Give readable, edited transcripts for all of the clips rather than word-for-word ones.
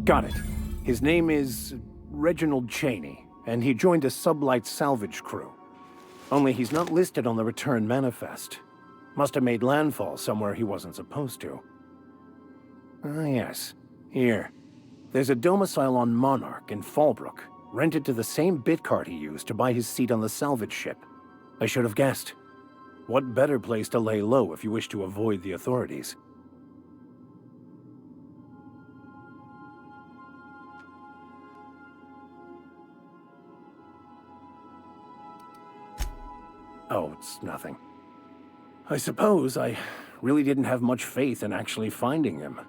Got it. His name is Reginald Cheney, and he joined a sublight salvage crew. Only he's not listed on the return manifest. Must have made landfall somewhere he wasn't supposed to. Ah, yes. Here. There's a domicile on Monarch in Fallbrook, rented to the same bit card he used to buy his seat on the salvage ship. I should have guessed. What better place to lay low if you wish to avoid the authorities? Oh, it's nothing. I suppose I really didn't have much faith in actually finding him.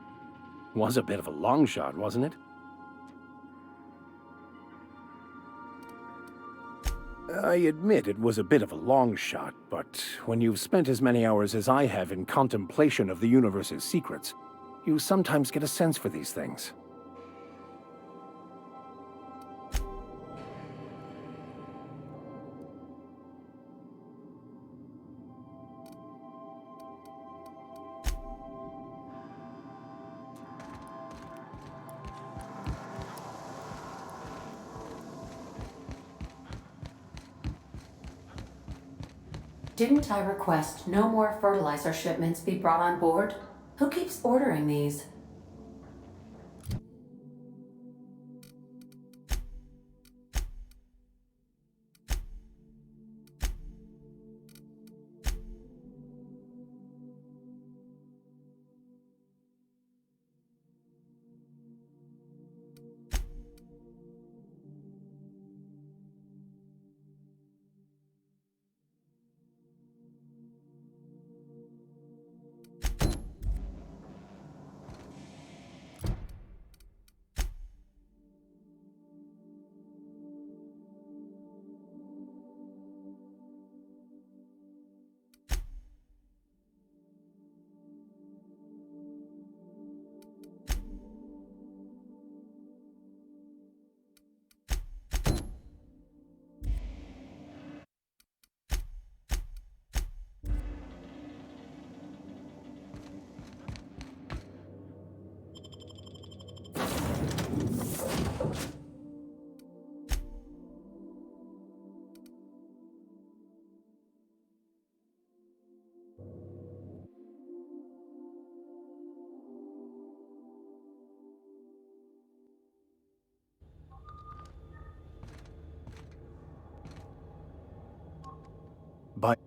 Was a bit of a long shot, wasn't it? I admit it was a bit of a long shot, but when you've spent as many hours as I have in contemplation of the universe's secrets, you sometimes get a sense for these things. Didn't I request no more fertilizer shipments be brought on board? Who keeps ordering these? But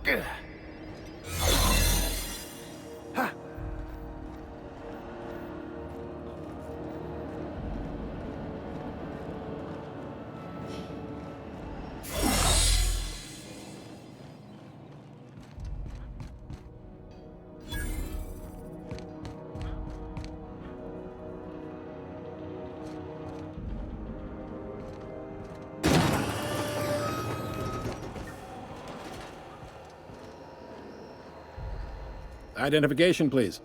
Ha! Identification, please.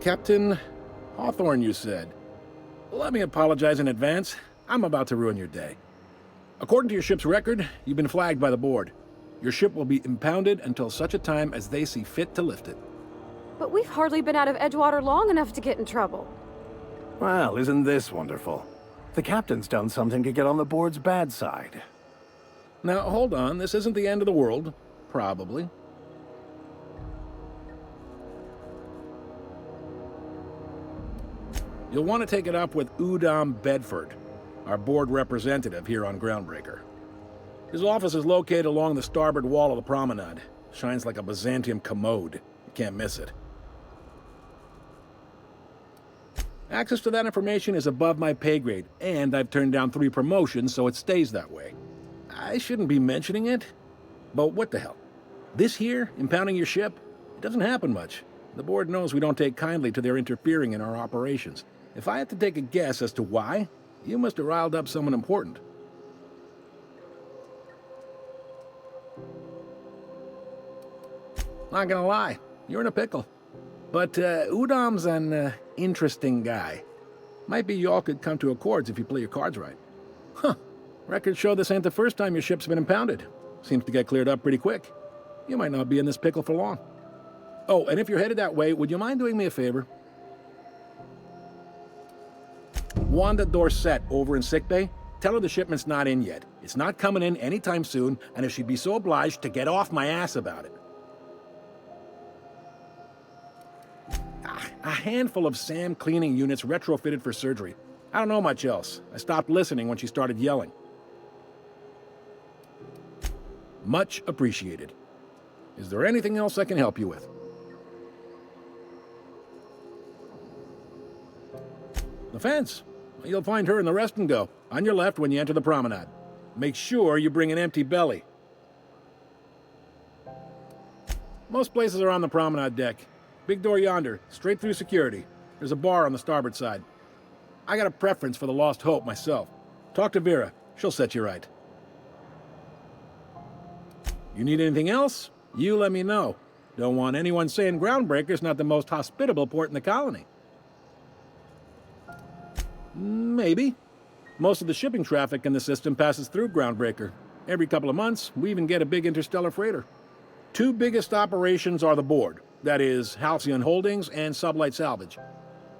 Captain Hawthorne, you said. Let me apologize in advance. I'm about to ruin your day. According to your ship's record, you've been flagged by the board. Your ship will be impounded until such a time as they see fit to lift it. But we've hardly been out of Edgewater long enough to get in trouble. Well, isn't this wonderful? The captain's done something to get on the board's bad side. Now, hold on. This isn't the end of the world. Probably. You'll want to take it up with Udom Bedford, our board representative here on Groundbreaker. His office is located along the starboard wall of the promenade. Shines like a Byzantium commode. You can't miss it. Access to that information is above my pay grade, and I've turned down 3 promotions, so it stays that way. I shouldn't be mentioning it, but what the hell? This here, impounding your ship, it doesn't happen much. The board knows we don't take kindly to their interfering in our operations. If I had to take a guess as to why, you must have riled up someone important. Not gonna lie, you're in a pickle. But Udom's an interesting guy. Might be y'all could come to accords if you play your cards right. Huh. Records show this ain't the first time your ship's been impounded. Seems to get cleared up pretty quick. You might not be in this pickle for long. Oh, and if you're headed that way, would you mind doing me a favor? Wanda Dorset over in sickbay, tell her the shipment's not in yet. It's not coming in anytime soon, and if she'd be so obliged to get off my ass about it. A handful of SAM cleaning units retrofitted for surgery. I don't know much else. I stopped listening when she started yelling. Much appreciated. Is there anything else I can help you with? The fence. You'll find her in the rest and go, on your left when you enter the promenade. Make sure you bring an empty belly. Most places are on the promenade deck. Big door yonder, straight through security. There's a bar on the starboard side. I got a preference for the Lost Hope myself. Talk to Vera. She'll set you right. You need anything else? You let me know. Don't want anyone saying Groundbreaker's not the most hospitable port in the colony. Maybe. Most of the shipping traffic in the system passes through Groundbreaker. Every couple of months, we even get a big interstellar freighter. 2 biggest operations are the board. That is, Halcyon Holdings and Sublight Salvage.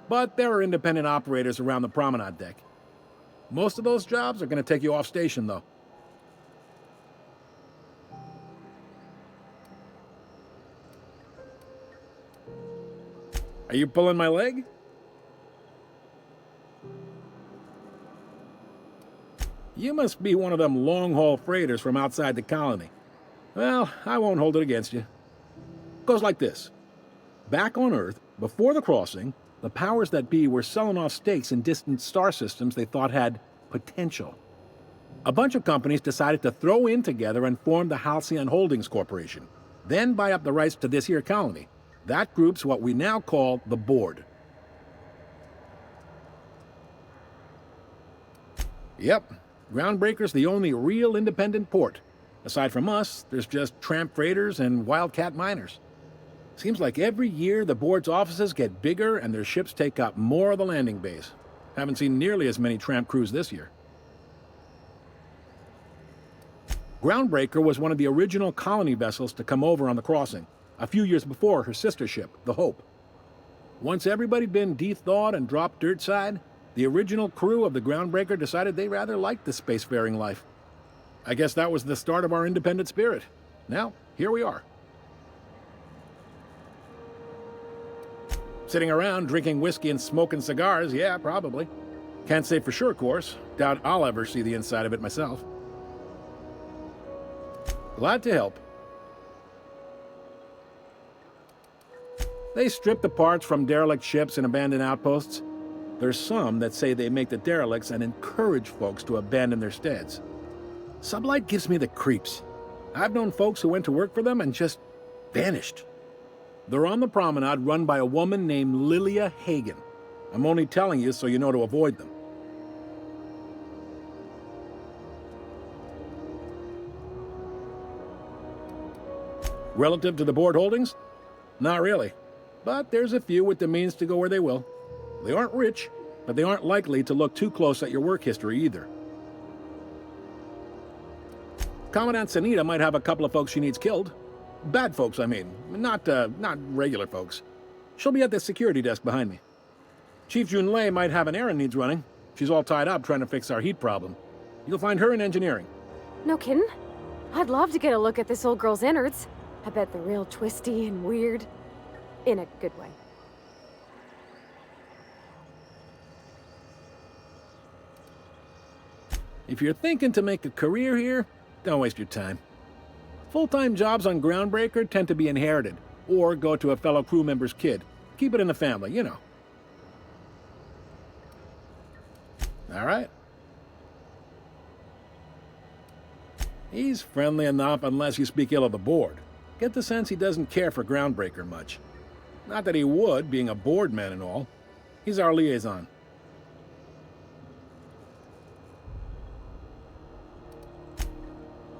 But there are independent operators around the promenade deck. Most of those jobs are going to take you off station, though. Are you pulling my leg? You must be one of them long-haul freighters from outside the colony. Well, I won't hold it against you. Goes like this. Back on Earth, before the crossing, the powers that be were selling off stakes in distant star systems they thought had potential. A bunch of companies decided to throw in together and form the Halcyon Holdings Corporation, then buy up the rights to this here colony. That group's what we now call the Board. Yep, Groundbreaker's the only real independent port. Aside from us, there's just tramp freighters and wildcat miners. Seems like every year the board's offices get bigger and their ships take up more of the landing base. Haven't seen nearly as many tramp crews this year. Groundbreaker was one of the original colony vessels to come over on the crossing, a few years before her sister ship, the Hope. Once everybody'd been de-thawed and dropped dirt side, the original crew of the Groundbreaker decided they rather liked the spacefaring life. I guess that was the start of our independent spirit. Now, here we are. Sitting around drinking whiskey and smoking cigars, yeah, probably. Can't say for sure, of course. Doubt I'll ever see the inside of it myself. Glad to help. They strip the parts from derelict ships and abandoned outposts. There's some that say they make the derelicts and encourage folks to abandon their steads. Sublight gives me the creeps. I've known folks who went to work for them and just vanished. They're on the promenade run by a woman named Lilia Hagen. I'm only telling you so you know to avoid them. Relative to the board holdings? Not really. But there's a few with the means to go where they will. They aren't rich, but they aren't likely to look too close at your work history either. Commandant Sanita might have a couple of folks she needs killed. Bad folks, I mean. Not regular folks. She'll be at the security desk behind me. Chief Junlei might have an errand needs running. She's all tied up trying to fix our heat problem. You'll find her in engineering. No kidding? I'd love to get a look at this old girl's innards. I bet they're real twisty and weird. In a good way. If you're thinking to make a career here, don't waste your time. Full-time jobs on Groundbreaker tend to be inherited, or go to a fellow crew member's kid. Keep it in the family, you know. All right. He's friendly enough unless you speak ill of the board. Get the sense he doesn't care for Groundbreaker much. Not that he would, being a board man and all. He's our liaison.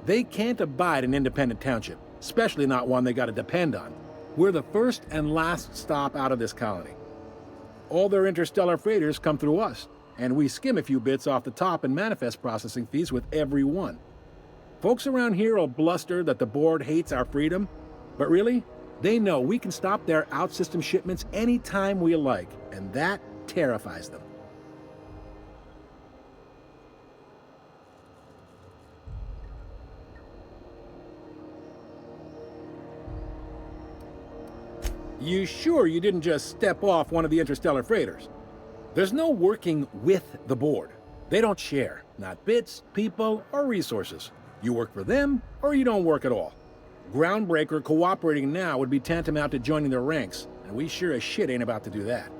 They can't abide an independent township, especially not one they gotta depend on. We're the first and last stop out of this colony. All their interstellar freighters come through us, and we skim a few bits off the top in manifest processing fees with every one. Folks around here will bluster that the board hates our freedom, but really, they know we can stop their out-system shipments anytime we like, and that terrifies them. You sure you didn't just step off one of the interstellar freighters? There's no working with the board. They don't share, not bits, people, or resources. You work for them, or you don't work at all. Groundbreaker cooperating now would be tantamount to joining their ranks, and we sure as shit ain't about to do that.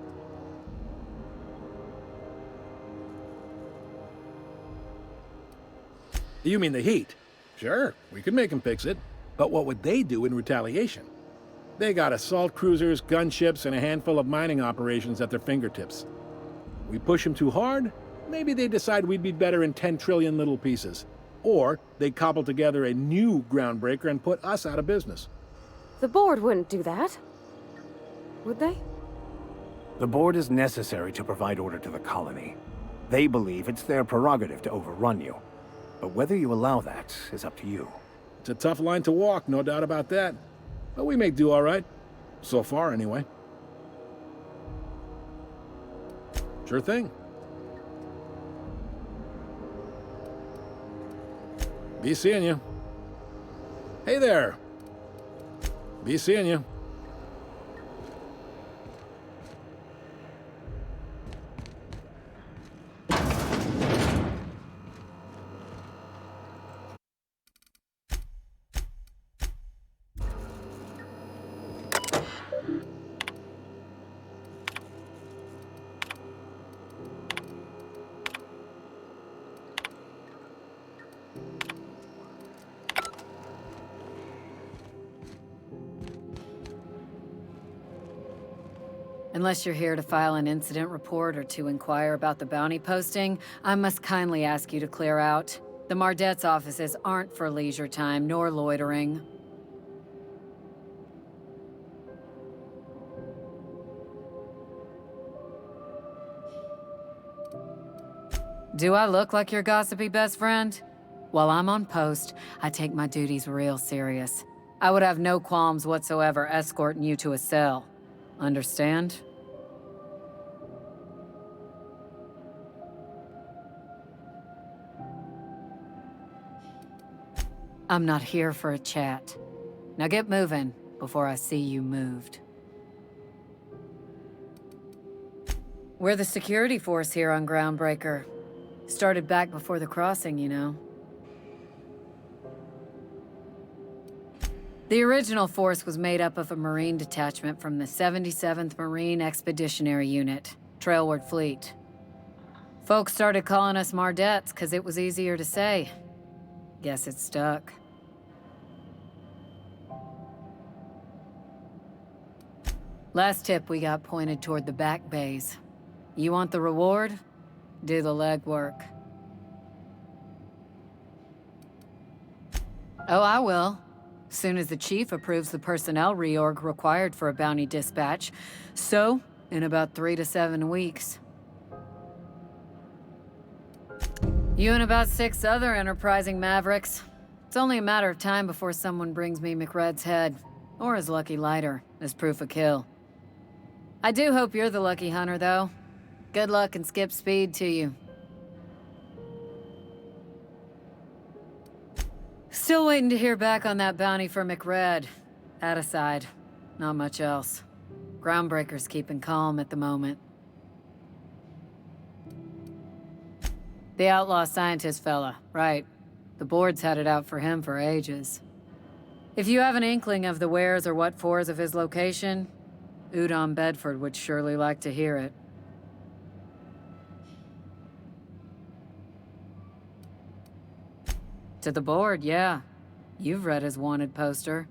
You mean the heat? Sure, we could make them fix it. But what would they do in retaliation? They got assault cruisers, gunships, and a handful of mining operations at their fingertips. We push them too hard, maybe they decide we'd be better in 10 trillion little pieces. Or they cobble together a new Groundbreaker and put us out of business. The board wouldn't do that. Would they? The board is necessary to provide order to the colony. They believe it's their prerogative to overrun you. But whether you allow that is up to you. It's a tough line to walk, no doubt about that. But we make do all right. So far, anyway. Sure thing. Be seeing you. Hey there. Be seeing you. Unless you're here to file an incident report or to inquire about the bounty posting, I must kindly ask you to clear out. The Mardet's offices aren't for leisure time nor loitering. Do I look like your gossipy best friend? While I'm on post, I take my duties real serious. I would have no qualms whatsoever escorting you to a cell. Understand? I'm not here for a chat. Now get moving before I see you moved. We're the security force here on Groundbreaker. Started back before the crossing, you know. The original force was made up of a Marine detachment from the 77th Marine Expeditionary Unit, Trailward Fleet. Folks started calling us Mardettes because it was easier to say. Guess it stuck. Last tip we got pointed toward the back bays. You want the reward? Do the legwork. Oh, I will. Soon as the chief approves the personnel reorg required for a bounty dispatch. So, in about 3 to 7 weeks. You and about 6 other enterprising mavericks. It's only a matter of time before someone brings me McRed's head, or his lucky lighter, as proof of kill. I do hope you're the lucky hunter, though. Good luck and skip speed to you. Still waiting to hear back on that bounty for McRed. That aside, not much else. Groundbreaker's keeping calm at the moment. The outlaw scientist fella, right. The board's had it out for him for ages. If you have an inkling of the wheres or what fors of his location, Udon Bedford would surely like to hear it. To the board, yeah. You've read his wanted poster.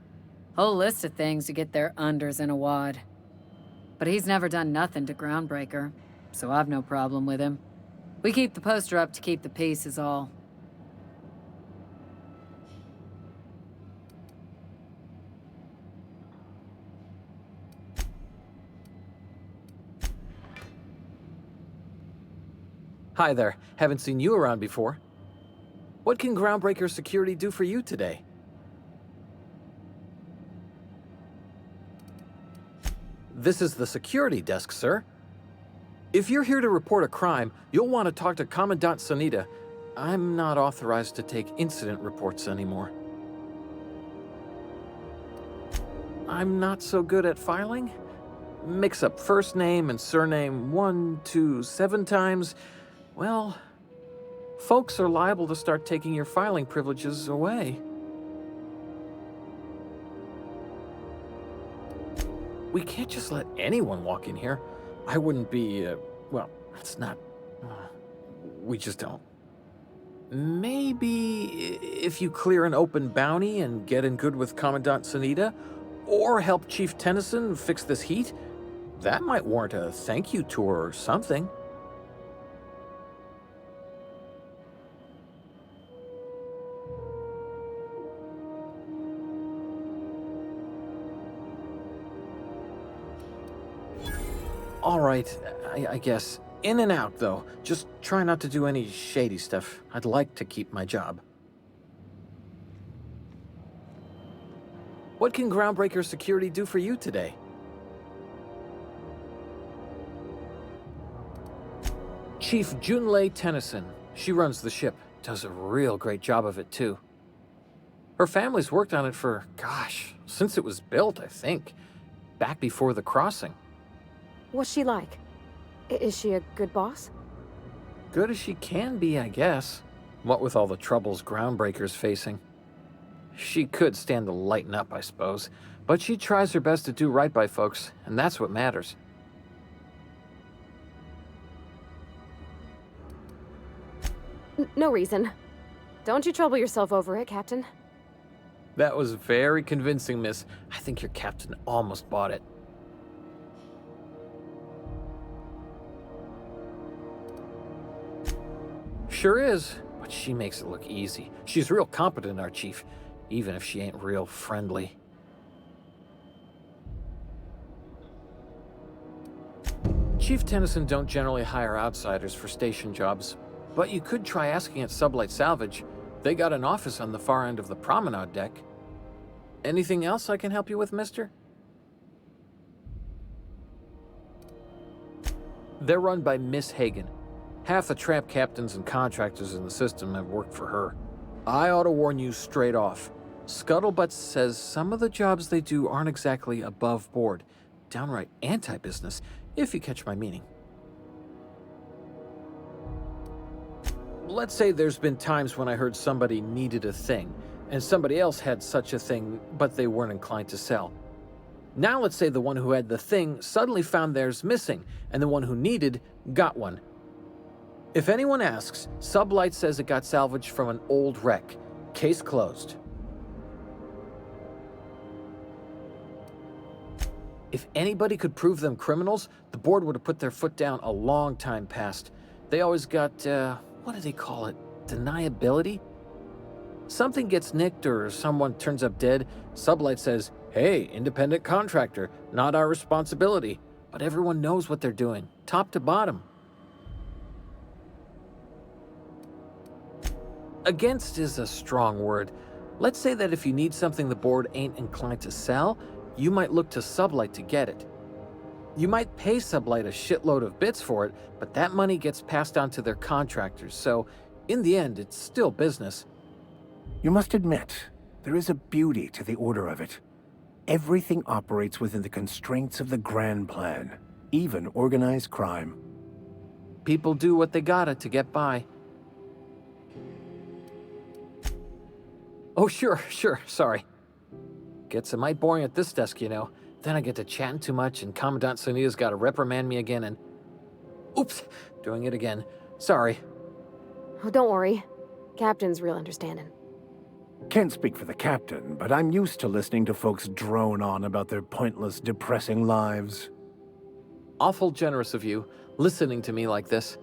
Whole list of things to get their unders in a wad. But he's never done nothing to Groundbreaker, so I've no problem with him. We keep the poster up to keep the peace is all. Hi there. Haven't seen you around before. What can Groundbreaker Security do for you today? This is the security desk, sir. If you're here to report a crime, you'll want to talk to Commandant Sanita. I'm not authorized to take incident reports anymore. I'm not so good at filing. Mix up first name and surname 1, 2, 7 times. Well, folks are liable to start taking your filing privileges away. We can't just let anyone walk in here. I wouldn't be, well, it's not... we just don't. Maybe if you clear an open bounty and get in good with Commandant Sanita, or help Chief Tennyson fix this heat, that might warrant a thank you tour or something. All right, I guess. In and out, though. Just try not to do any shady stuff. I'd like to keep my job. What can Groundbreaker Security do for you today? Chief Junlei Tennyson. She runs the ship. Does a real great job of it, too. Her family's worked on it for, gosh, since it was built, I think. Back before the crossing. What's she like? Is she a good boss? Good as she can be, I guess. What with all the troubles Groundbreaker's facing. She could stand to lighten up, I suppose. But she tries her best to do right by folks, and that's what matters. No reason. Don't you trouble yourself over it, Captain. That was very convincing, miss. I think your captain almost bought it. Sure is, but she makes it look easy. She's real competent, our chief, even if she ain't real friendly. Chief Tennyson don't generally hire outsiders for station jobs, but you could try asking at Sublight Salvage. They got an office on the far end of the promenade deck. Anything else I can help you with, mister? They're run by Miss Hagen. Half the tramp captains and contractors in the system have worked for her. I ought to warn you straight off. Scuttlebutt says some of the jobs they do aren't exactly above board. Downright anti-business, if you catch my meaning. let's say there's been times when I heard somebody needed a thing, and somebody else had such a thing, but they weren't inclined to sell. Now let's say the one who had the thing suddenly found theirs missing, and the one who needed got one. If anyone asks, Sublight says it got salvaged from an old wreck. Case closed. If anybody could prove them criminals, the board would have put their foot down a long time past. They always got, what do they call it? Deniability? Something gets nicked or someone turns up dead, Sublight says, hey, independent contractor, not our responsibility. But everyone knows what they're doing, top to bottom. Against is a strong word. Let's say that if you need something the board ain't inclined to sell, you might look to Sublight to get it. You might pay Sublight a shitload of bits for it, but that money gets passed on to their contractors, so in the end, it's still business. You must admit, there is a beauty to the order of it. Everything operates within the constraints of the grand plan, even organized crime. People do what they gotta to get by. Oh, sure, sorry. Gets a mite boring at this desk, you know. Then I get to chatting too much and Commandant Sonia's gotta reprimand me again and... Oops, doing it again. Sorry. Oh, don't worry. Captain's real understanding. Can't speak for the captain, but I'm used to listening to folks drone on about their pointless, depressing lives. Awful generous of you, listening to me like this.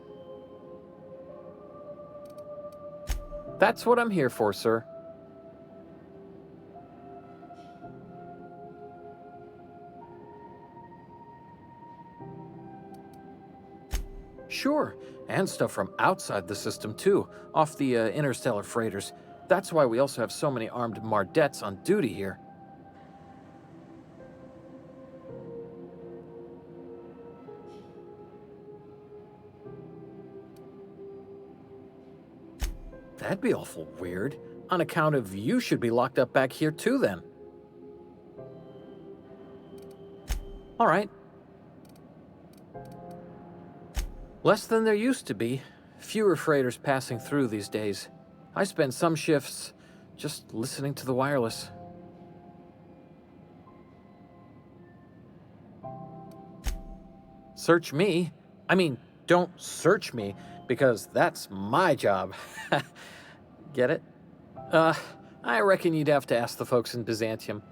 That's what I'm here for, sir. Sure, and stuff from outside the system too, off the interstellar freighters. That's why we also have so many armed Mardettes on duty here. That'd be awful weird. On account of you should be locked up back here too then. All right. Less than there used to be. Fewer freighters passing through these days. I spend some shifts just listening to the wireless. Search me? I mean, don't search me, because that's my job. Get it? I reckon you'd have to ask the folks in Byzantium.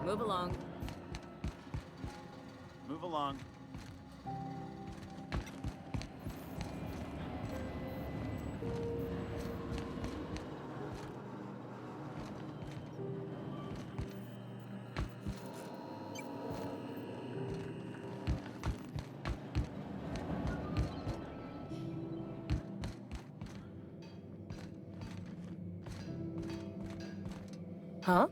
Move along. Move along. Huh?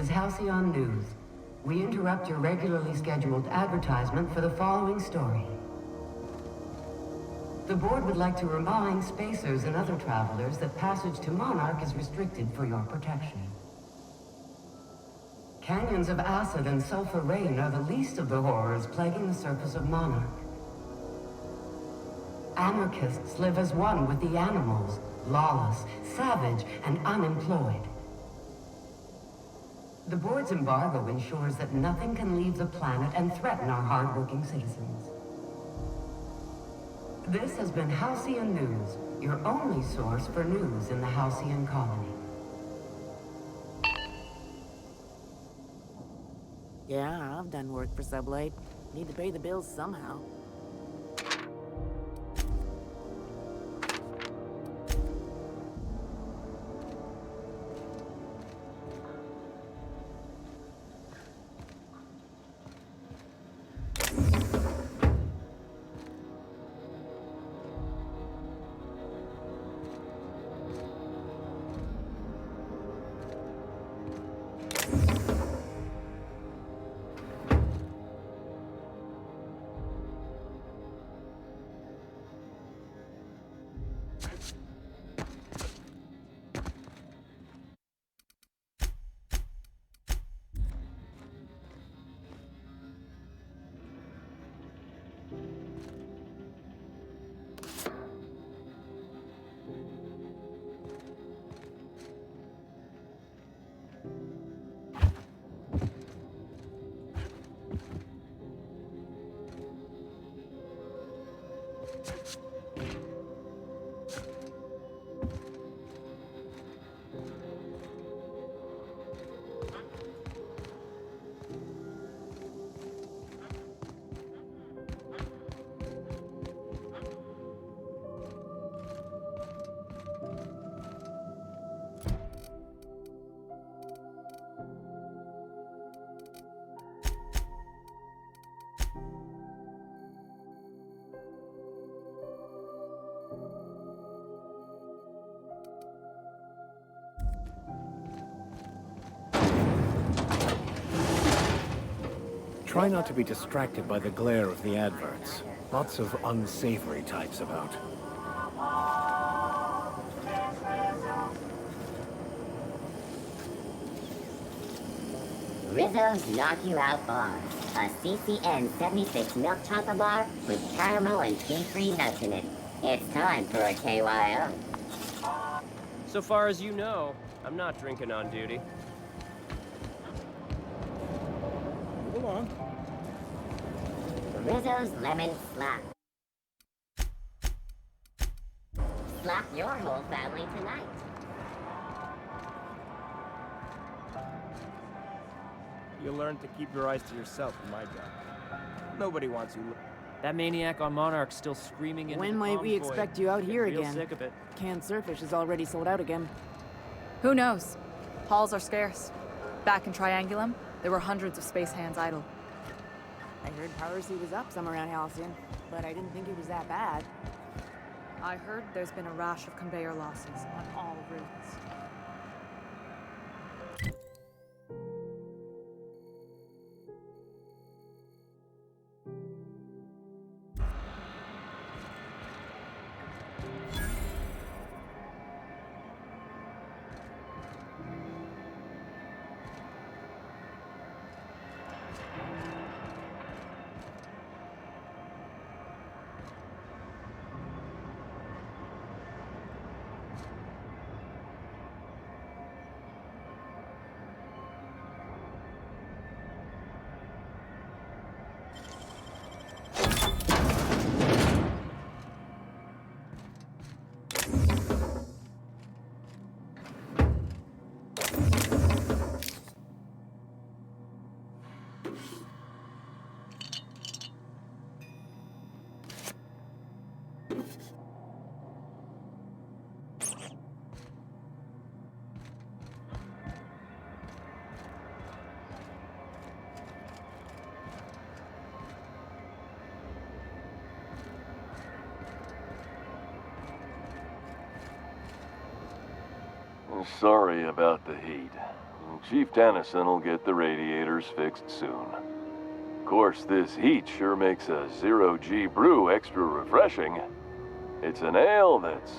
is Halcyon News. We interrupt your regularly scheduled advertisement for the following story. The board would like to remind spacers and other travelers that passage to Monarch is restricted for your protection. Canyons of acid and sulfur rain are the least of the horrors plaguing the surface of Monarch. Anarchists live as one with the animals, lawless, savage, and unemployed. The board's embargo ensures that nothing can leave the planet and threaten our hard-working citizens. This has been Halcyon News, your only source for news in the Halcyon colony. Yeah, I've done work for Sublight. Need to pay the bills somehow. Try not to be distracted by the glare of the adverts. Lots of unsavory types about. Rizzo's Knock You Out Bar. A CCN 76 milk chocolate bar with caramel and tea-free nuts in it. It's time for a KYO. So far as you know, I'm not drinking on duty. Move along. Rizzo's Lemon Slap. Slap your whole family tonight. You learn to keep your eyes to yourself in my job. Nobody wants you. That maniac on Monarch's still screaming into When the might we convoy. expect you out here Get real again? sick of it. Canned surfish is already sold out again. Who knows? Halls are scarce. Back in Triangulum, there were hundreds of space hands idle. I heard piracy was up some around Halcyon, but I didn't think it was that bad. I heard there's been a rash of conveyor losses on all routes. Sorry about the heat. Chief Tennyson'll get the radiators fixed soon. Of course, this heat sure makes a zero-G brew extra refreshing. It's an ale that's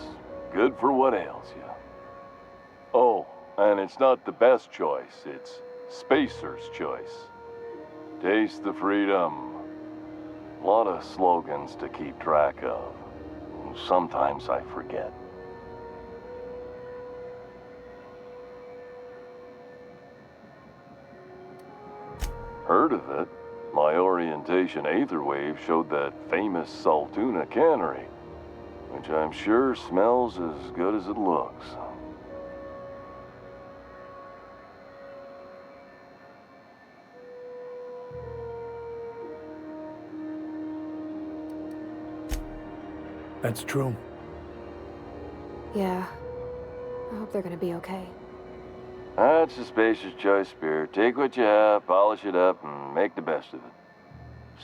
good for what ails you. Oh, and it's not the best choice, it's Spacer's choice. Taste the freedom. A lot of slogans to keep track of. Sometimes I forget. Heard of it? My orientation Aetherwave showed that famous Saltuna cannery, which I'm sure smells as good as it looks. That's true. Yeah. I hope they're gonna be okay. That's a Spacer's Choice beer. Take what you have, polish it up, and make the best of it.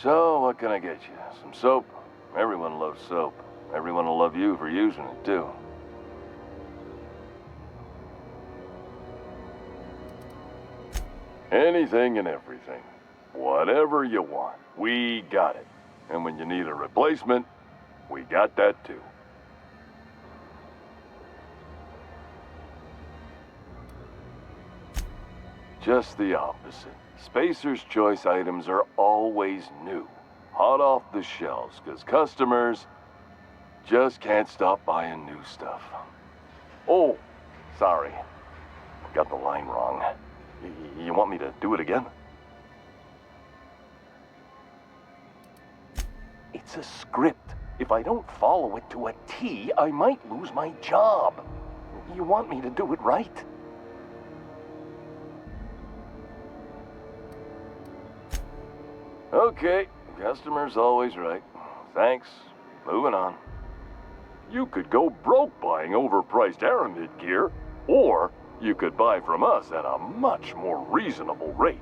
So, what can I get you? Some soap? Everyone loves soap. Everyone will love you for using it, too. Anything and everything. Whatever you want, we got it. And when you need a replacement, we got that, too. Just the opposite. Spacer's Choice items are always new, hot off the shelves, because customers just can't stop buying new stuff. Oh, sorry. Got the line wrong. You want me to do it again? It's a script. If I don't follow it to a T, I might lose my job. You want me to do it right? Okay, customer's always right. Thanks. Moving on. You could go broke buying overpriced Aramid gear, or you could buy from us at a much more reasonable rate.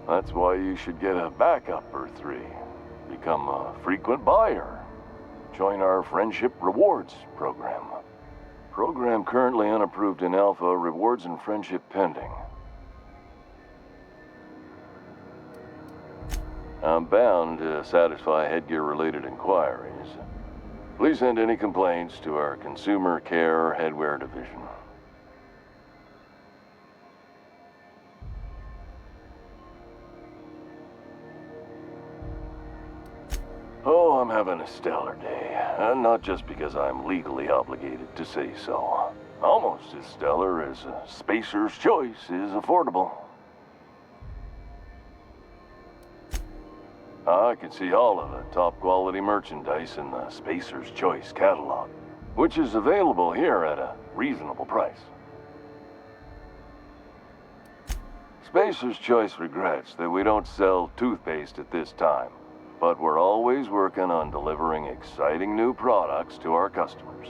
That's why you should get a backup or 3. Become a frequent buyer. Join our Friendship Rewards program. Program currently unapproved in Alpha, rewards and friendship pending. I'm bound to satisfy headgear-related inquiries. Please send any complaints to our Consumer Care Headwear Division. Oh, I'm having a stellar day. And not just because I'm legally obligated to say so. Almost as stellar as Spacer's Choice is affordable. I can see all of the top quality merchandise in the Spacer's Choice catalog, which is available here at a reasonable price. Spacer's Choice regrets that we don't sell toothpaste at this time, but we're always working on delivering exciting new products to our customers.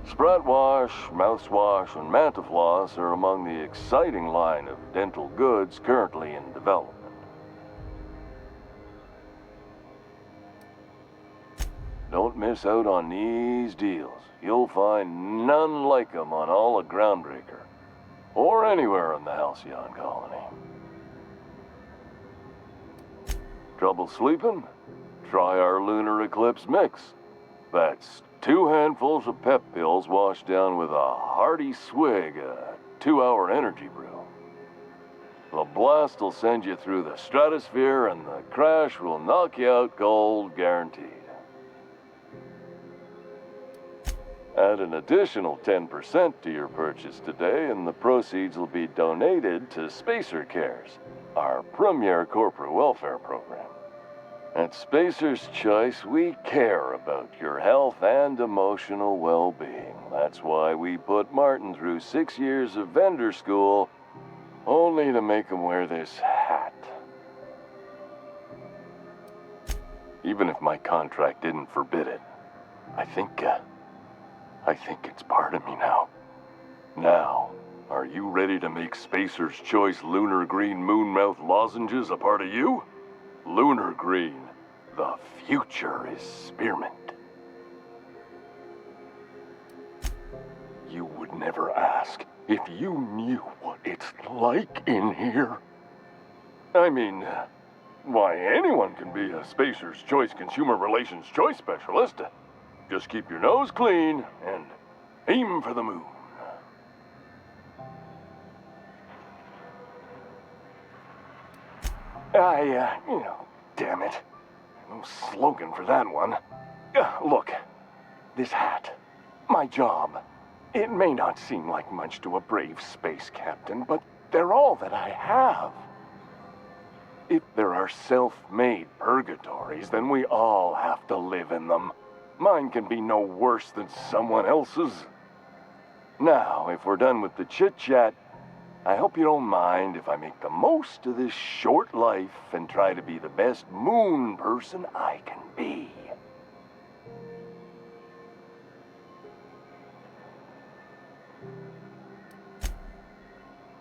Sprout Wash, Mouthwash, and Mantafloss are among the exciting line of dental goods currently in development. Don't miss out on these deals. You'll find none like them on all of Groundbreaker, or anywhere in the Halcyon colony. Trouble sleeping? Try our Lunar Eclipse mix. That's 2 handfuls of pep pills washed down with a hearty swig of 2-hour energy brew. The blast will send you through the stratosphere, and the crash will knock you out cold, guaranteed. Add an additional 10% to your purchase today, and the proceeds will be donated to Spacer Cares, our premier corporate welfare program. At Spacer's Choice, we care about your health and emotional well-being. That's why we put Martin through 6 years of vendor school, only to make him wear this hat. Even if my contract didn't forbid it, I think it's part of me now. Now, are you ready to make Spacer's Choice Lunar Green Moonmouth lozenges a part of you? lunar green. The future is spearmint. You would never ask if you knew what it's like in here. I mean, why, anyone can be a Spacer's Choice Consumer Relations Choice Specialist. Just keep your nose clean and aim for the moon. Damn it. No slogan for that one. Look, this hat, my job. It may not seem like much to a brave space captain, but they're all that I have. If there are self-made purgatories, then we all have to live in them. Mine can be no worse than someone else's. Now, if we're done with the chit-chat, I hope you don't mind if I make the most of this short life and try to be the best moon person I can be.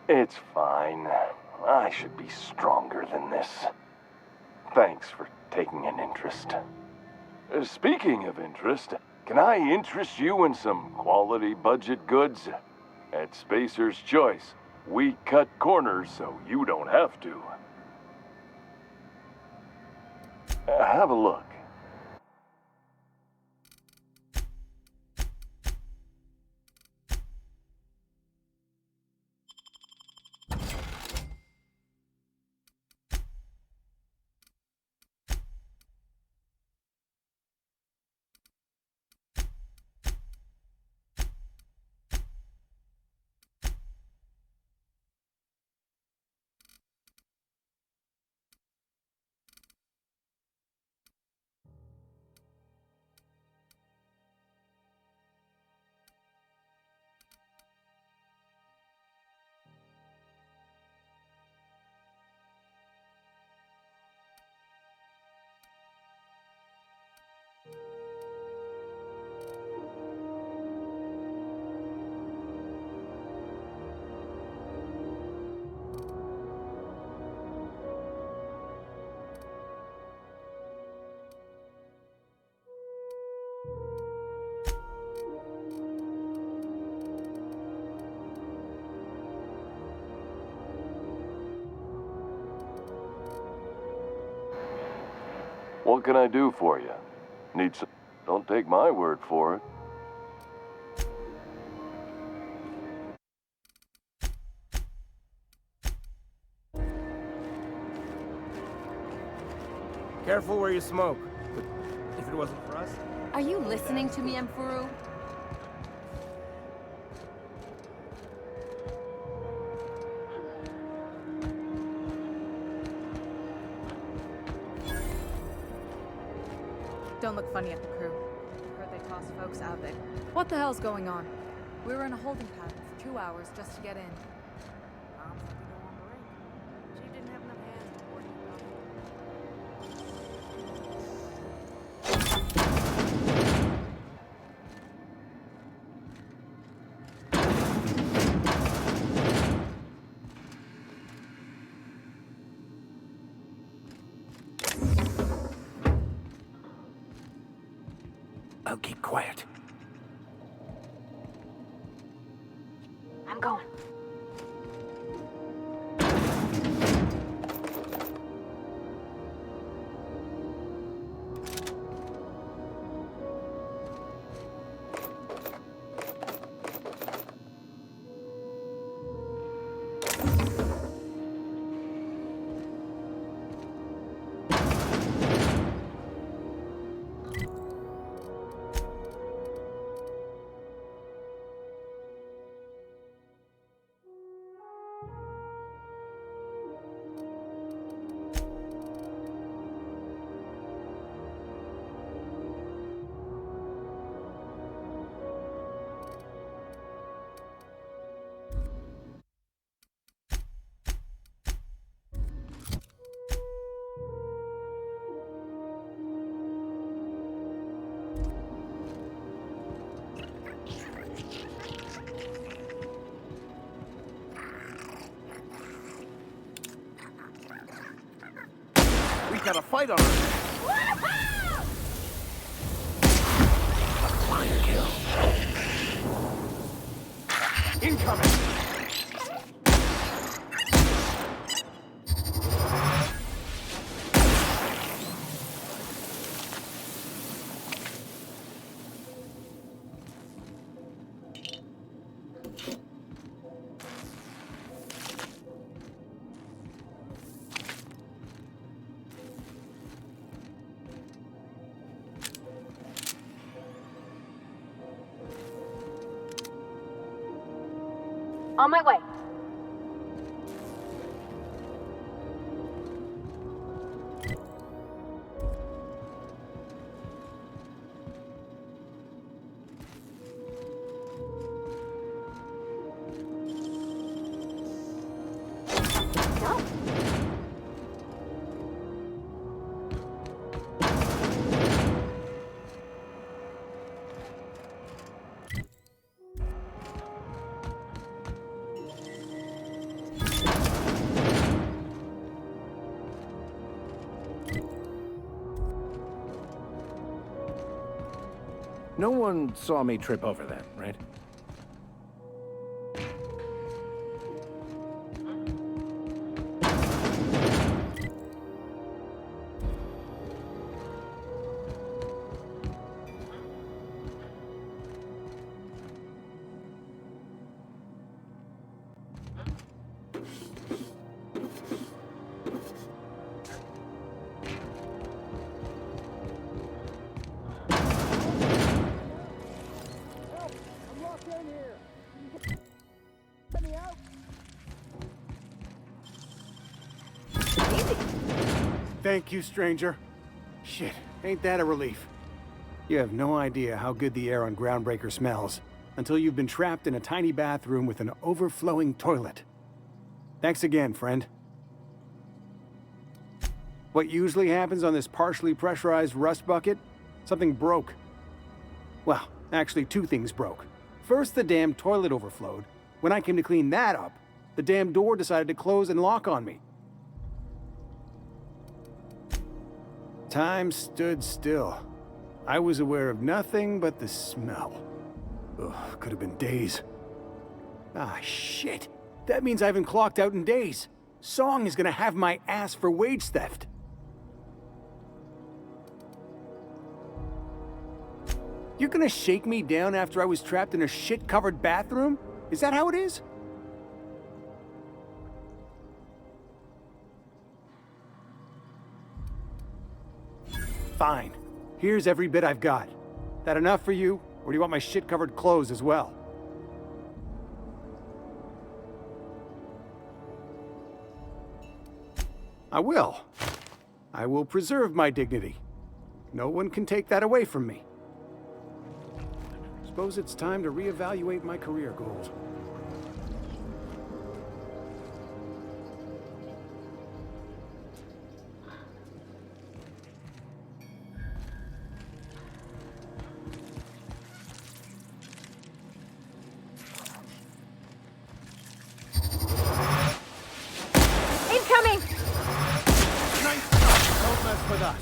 It's fine. I should be stronger than this. Thanks for taking an interest. Speaking of interest, can I interest you in some quality budget goods? At Spacer's Choice, we cut corners so you don't have to. Have a look. What can I do for you? Need some... Don't take my word for it. Careful where you smoke. If it wasn't for us... Are you listening to me, Emfuru? Don't look funny at the crew. Heard they tossed folks out there. What the hell's going on? We were in a holding pattern for 2 hours just to get in. Mom said to go on break. She didn't have enough hands to board I'll keep quiet. I'm going. got a fight on her. Fine kill. Incoming! On my way. No one saw me trip over that, right? Thank you, stranger. Shit, ain't that a relief? You have no idea how good the air on Groundbreaker smells until you've been trapped in a tiny bathroom with an overflowing toilet. Thanks again, friend. What usually happens on this partially pressurized rust bucket? Something broke. Well, actually two things broke. First, the damn toilet overflowed. When I came to clean that up, the damn door decided to close and lock on me. Time stood still. I was aware of nothing but the smell. Ugh, could have been days. Ah, shit. That means I haven't clocked out in days. Song is gonna have my ass for wage theft. You're gonna shake me down after I was trapped in a shit-covered bathroom? Is that how it is? Fine. Here's every bit I've got. That enough for you, or do you want my shit-covered clothes as well? I will. I will preserve my dignity. No one can take that away from me. Suppose it's time to reevaluate my career goals. Incoming! Nice shot. Don't mess with us.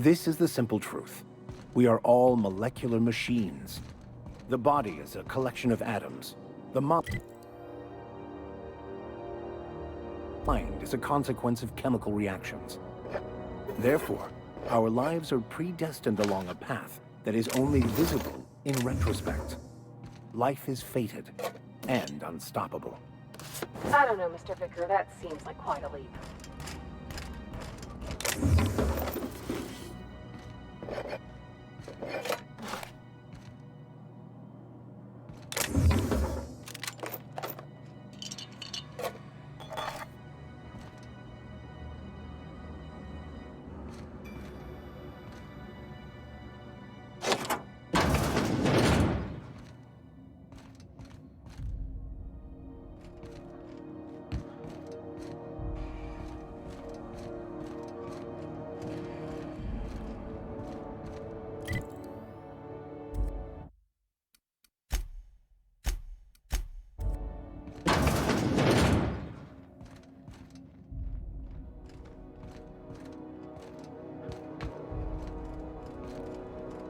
This is the simple truth. We are all molecular machines. The body is a collection of atoms. The mind is a consequence of chemical reactions. Therefore, our lives are predestined along a path that is only visible in retrospect. Life is fated and unstoppable. I don't know, Mr. Vicker. That seems like quite a leap.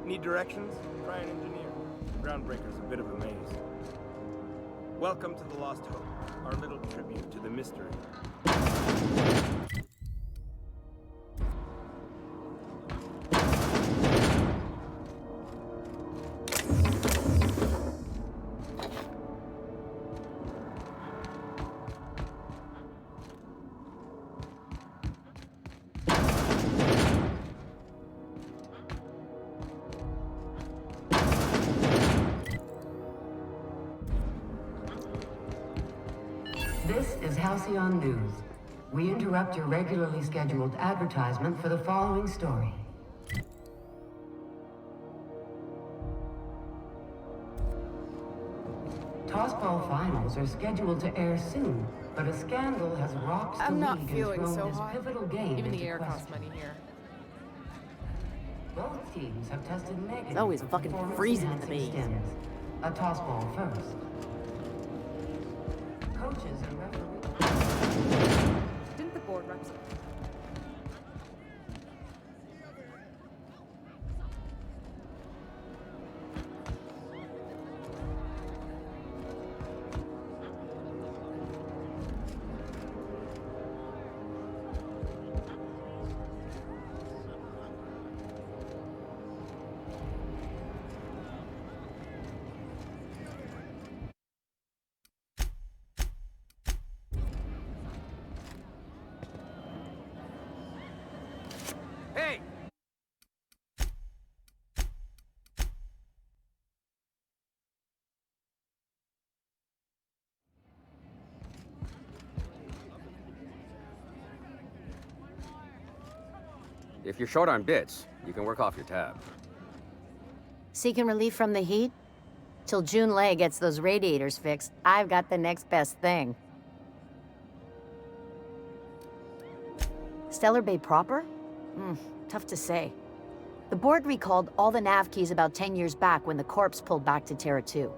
Need directions? Try an engineer. Groundbreaker's a bit of a maze. Welcome to the Lost Hope, our little tribute to the mystery. This is Halcyon News. We interrupt your regularly scheduled advertisement for the following story. Tossball finals are scheduled to air soon, but a scandal has rocked the I'm not league feeling and so thrown this hot. pivotal game Even the into air costs question. money here. Both teams have tested negative. It's always for fucking performance freezing at the enhancing base. stims. A tossball first. Coaches and referees. Didn't the board represent? Hey! If you're short on bits, you can work off your tab. Seeking relief from the heat? Till June Lay gets those radiators fixed, I've got the next best thing. Stellar Bay proper? Tough to say. The board recalled all the nav keys about 10 years back when the corpse pulled back to Terra 2.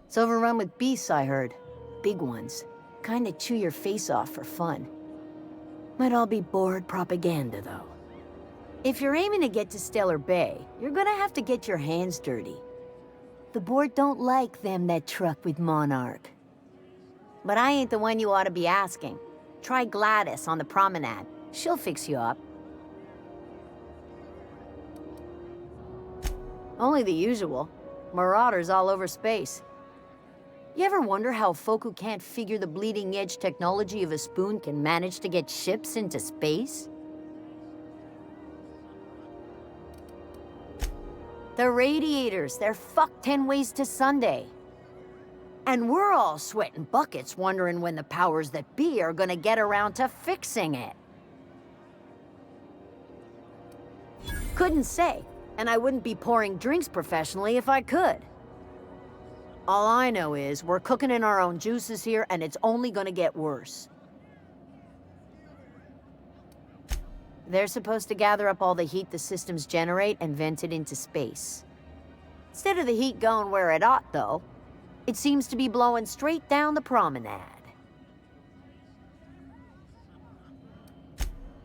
It's overrun with beasts, I heard. Big ones. Kinda chew your face off for fun. Might all be board propaganda, though. If you're aiming to get to Stellar Bay, you're gonna have to get your hands dirty. The board don't like them that truck with Monarch. But I ain't the one you ought to be asking. Try Gladys on the promenade. She'll fix you up. Only the usual. Marauders all over space. You ever wonder how folk who can't figure the bleeding edge technology of a spoon can manage to get ships into space? The radiators, they're fucked 10 ways to Sunday. And we're all sweating buckets wondering when the powers that be are gonna get around to fixing it. Couldn't say, and I wouldn't be pouring drinks professionally if I could. All I know is we're cooking in our own juices here, and it's only gonna get worse. They're supposed to gather up all the heat the systems generate and vent it into space. Instead of the heat going where it ought, though, it seems to be blowing straight down the promenade.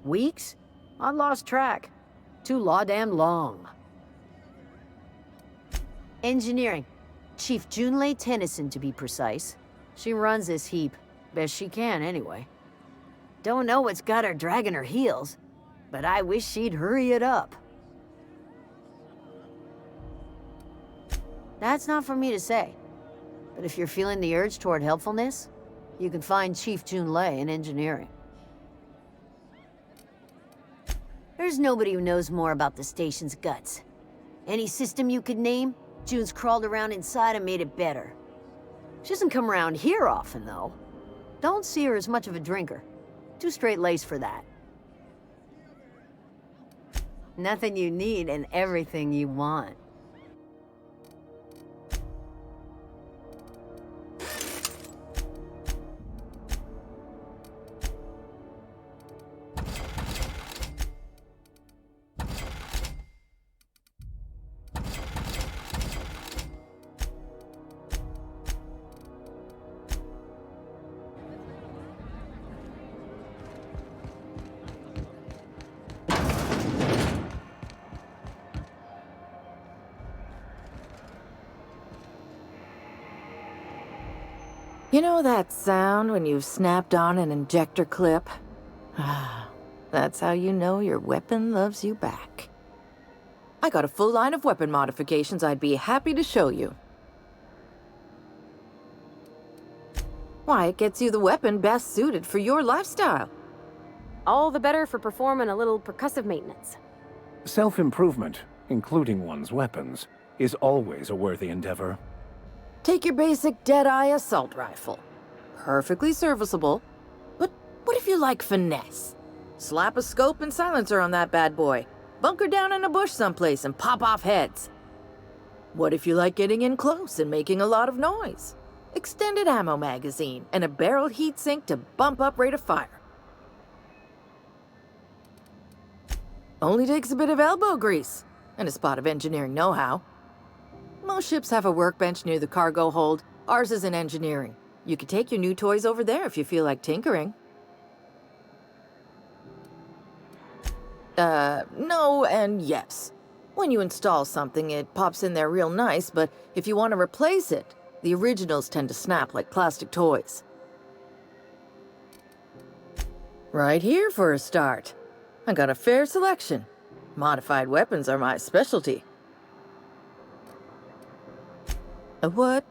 Weeks? I lost track. Too law-damn long. Engineering. Chief Junlei Tennyson, to be precise. She runs this heap. Best she can, anyway. Don't know what's got her dragging her heels, but I wish she'd hurry it up. That's not for me to say. But if you're feeling the urge toward helpfulness, you can find Chief Junlei in engineering. There's nobody who knows more about the station's guts. Any system you could name, June's crawled around inside and made it better. She doesn't come around here often, though. Don't see her as much of a drinker. Too straight-laced for that. Nothing you need and everything you want. You know that sound when you've snapped on an injector clip? That's how you know your weapon loves you back. I got a full line of weapon modifications I'd be happy to show you. Why, it gets you the weapon best suited for your lifestyle. All the better for performing a little percussive maintenance. Self-improvement, including one's weapons, is always a worthy endeavor. Take your basic Deadeye assault rifle. Perfectly serviceable. But what if you like finesse? Slap a scope and silencer on that bad boy. Bunker down in a bush someplace and pop off heads. What if you like getting in close and making a lot of noise? Extended ammo magazine and a barrel heatsink to bump up rate of fire. Only takes a bit of elbow grease and a spot of engineering know-how. Most ships have a workbench near the cargo hold. Ours is in engineering. You could take your new toys over there if you feel like tinkering. No and yes. When you install something, it pops in there real nice, but if you want to replace it, the originals tend to snap like plastic toys. Right here for a start. I got a fair selection. Modified weapons are my specialty. A what?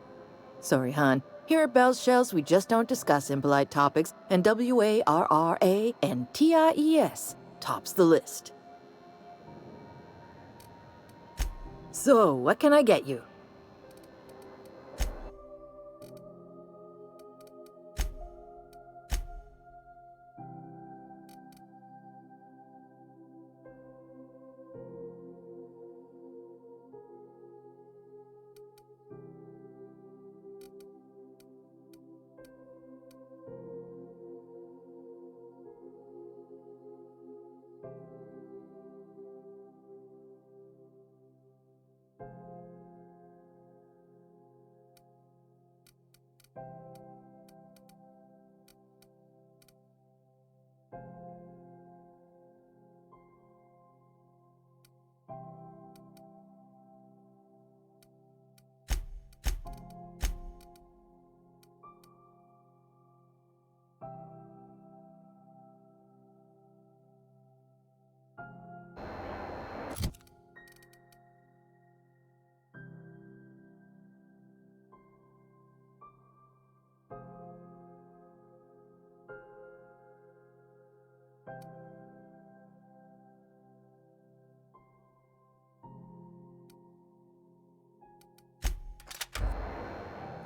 Sorry, hon. Here at Bell's Shells, we just don't discuss impolite topics, and WARRANTIES tops the list. So, what can I get you?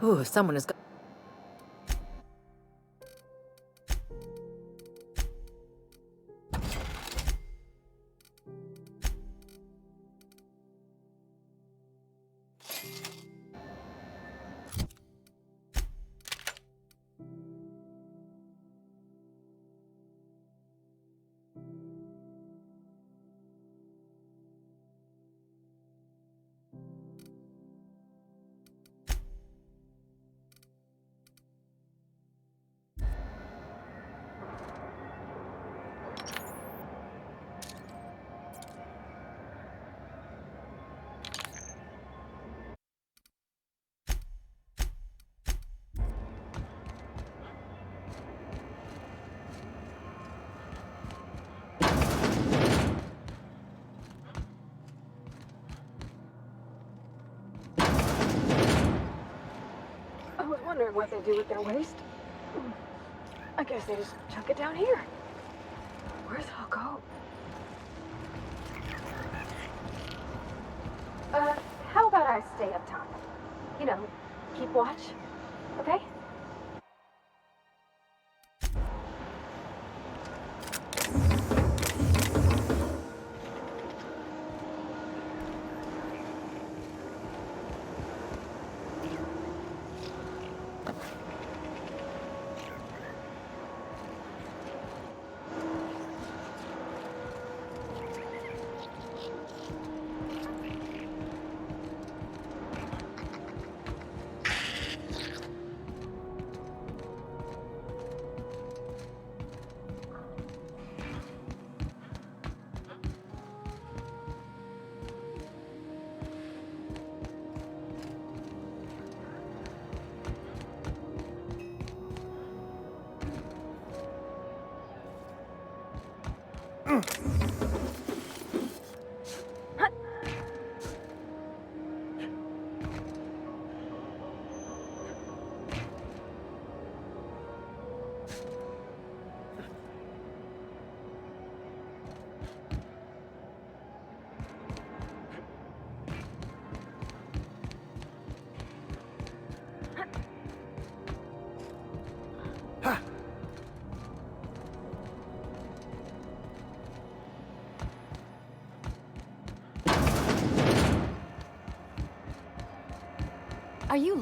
Ooh, someone has got... wondering what they do with their waste. I guess they just chuck it down here. Where's it all go? How about I stay up top? You know, keep watch, okay? Are you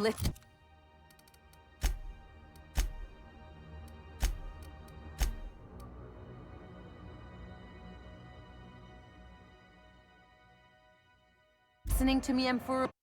listening to me, Emperor?